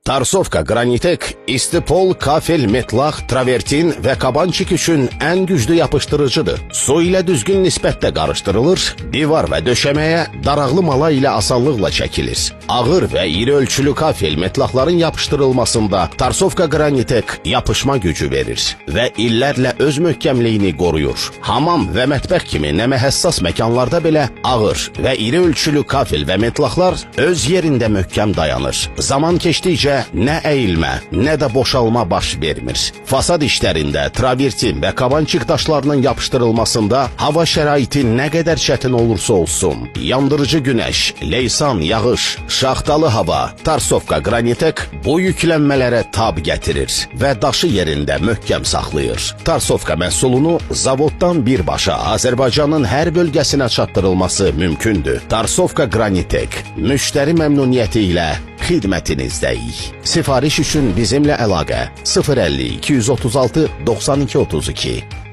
Tarsovka Granitek, istipol, kafel, metlaq, travertin və kabançik üçün ən güclü yapıştırıcıdır. Su ilə düzgün nisbətdə qarışdırılır, divar və döşəməyə daraqlı mala ilə asanlıqla çəkilir. Ağır və iri ölçülü kafel metlaqların yapışdırılmasında Tarsovka Granitek yapışma gücü verir və illərlə öz möhkəmliyini qoruyur. Hamam və mətbəx kimi nəmə həssas məkanlarda belə ağır və iri ölçülü kafel və metlaqlar öz yerində möhkəm dayanır. Zaman keçdikcə nə əyilmə, nə də boşalma baş vermir. Fasad işlərində travertin və kabançik daşlarının yapışdırılmasında hava şəraiti nə qədər çətin olursa olsun, yandırıcı günəş, leysan, yağış, şaxtalı hava, Tarsovka Granitek bu yüklənmələrə tab gətirir və daşı yerində möhkəm saxlayır. Tarsovka məhsulunu zavoddan birbaşa Azərbaycanın hər bölgəsinə çatdırılması mümkündür. Tarsovka Granitek müştəri məmnuniyyəti ilə xidmətinizdəyik. Sifariş üçün bizimlə əlaqə 050 236 92 32.